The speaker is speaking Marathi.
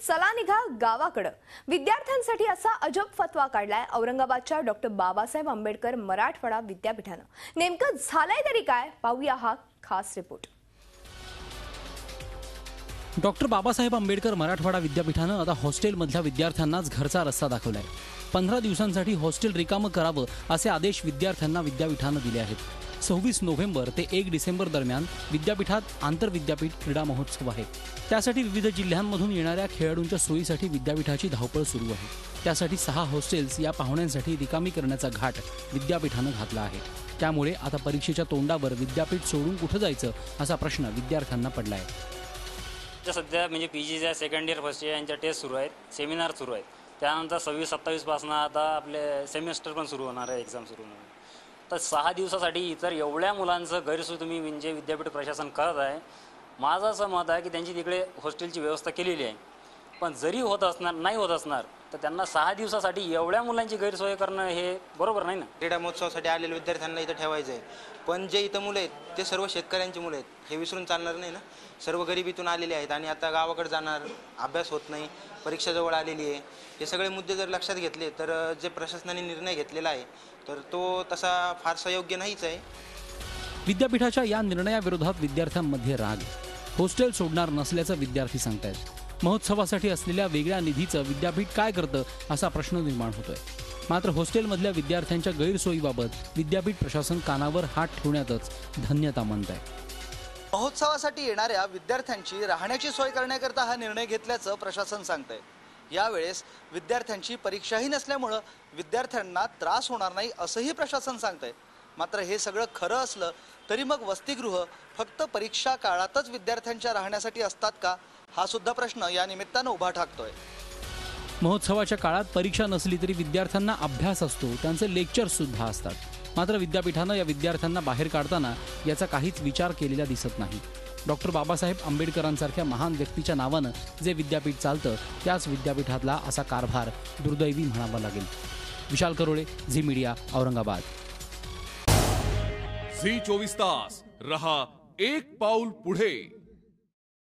चला निघा गावाकडे। विद्यार्थ्यांसाठी असा अजब फतवा काढलाय औरंगाबादच्या डॉक्टर बाबासाहेब आंबेडकर मराठवाडा विद्यापीठानं। नेमकं झालंय तरी काय, पाहूया हा खास रिपोर्ट। डॉक्टर बाबासाहेब आंबेडकर मराठवाडा विद्यापीठानं आता हॉस्टेलमधल्या विद्यार्थ्यांनाच घरचा रस्ता दाखवलाय। 15 दिवसांसाठी हॉस्टेल रिकामं करावं असे आदेश विद्यार्थ्यांना विद्यापीठानं दिले आहेत। 26 नोव्हेंबर ते 1 डिसेंबर दरम्यान विद्यापीठात आंतरविद्यापीठ क्रीडा महोत्सव आहे। त्यासाठी विविध जिल्ह्यांमधून येणाऱ्या खेळाडूंच्या सोयीसाठी विद्यापीठाची धावपळ सुरू आहे। त्यासाठी 6 हॉस्टेल्स या पाहुण्यांसाठी रिकामी करण्याचा घाट विद्यापीठानं घातला आहे। त्यामुळे आता परीक्षेच्या तोंडावर विद्यापीठ सोडून कुठे जायचं असा प्रश्न विद्यार्थ्यांना पडलाय। सध्या म्हणजे पीजीच्या सेकंड इयर फर्स्ट इयर यांच्या टेस्ट सुरू आहेत, सेमिनार सुरू आहेत। त्यानंतर 26-27 पासून आता आपले सेमिस्टर पण सुरू होणार आहे, एक्झाम सुरू होणार आहे। तर 6 दिवसासाठी इतर एवढ्या मुलांचं गैरसोय तुम्ही म्हणजे विद्यापीठ प्रशासन करत आहे। माझं असं मत आहे की त्यांची तिकडे हॉस्टेलची व्यवस्था केलेली आहे, पण जरी होत असणार नाही होत असणार तर त्यांना 6 दिवसासाठी एवढ्या मुलांची गैरसोय करणं हे बरोबर नाही ना। क्रीडा महोत्सवासाठी आलेल्या विद्यार्थ्यांना इथं ठेवायचं आहे, पण जे इथं मुलं आहेत ते सर्व शेतकऱ्यांची मुलं आहेत, हे विसरून चालणार नाही ना। सर्व गरिबीतून आलेले आहेत आणि आता गावाकडे जाणार, अभ्यास होत नाही, परीक्षा जवळ आलेली आहे। हे सगळे मुद्दे जर लक्षात घेतले तर जे प्रशासनाने निर्णय घेतलेला आहे तर तो तसा फारसा योग्य नाहीच आहे। विद्यापीठाच्या या निर्णयाविरोधात विद्यार्थ्यांमध्ये राग। हॉस्टेल सोडणार नसल्याचं विद्यार्थी सांगतायत। महोत्सवासाठी असलेल्या वेगळ्या निधीचं विद्यापीठ काय करतं असा प्रश्न निर्माण होतोय। मात्र हॉस्टेलमधल्या विद्यार्थ्यांच्या गैरसोयीबाबत विद्यापीठ प्रशासन कानावर हात ठेवण्यातच धन्यता मानत आहे। महोत्सवासाठी येणाऱ्या विद्यार्थ्यांची राहण्याची सोय करण्याकरता हा निर्णय घेतल्याचं प्रशासन सांगतंय। यावेळेस विद्यार्थ्यांची परीक्षाही नसल्यामुळे विद्यार्थ्यांना त्रास होणार नाही असंही प्रशासन सांगतंय। मात्र हे सगळं खरं असलं तरी मग वसतिगृह फक्त परीक्षा काळातच विद्यार्थ्यांच्या राहण्यासाठी असतात का, हा सुद्धा प्रश्न या निमित्तानं उभा ठाकतोय। महोत्सवाच्या काळात परीक्षा नसली तरी विद्यार्थ्यांना अभ्यास असतो, त्यांचे लेक्चर्स सुद्धा असतात। मात्र विद्यापीठानं या विद्यार्थ्यांना बाहेर काढताना याचा काहीच विचार केलेला दिसत नाही। डॉक्टर बाबासाहेब आंबेडकरांसारख्या महान व्यक्तीच्या नावानं जे विद्यापीठ चालतं त्याच विद्यापीठातला असा कारभार दुर्दैवी म्हणावा लागेल। Vishal Karole, Zee media, Aurangabad. Zee 24 तास रहा एक पाऊल पुढे।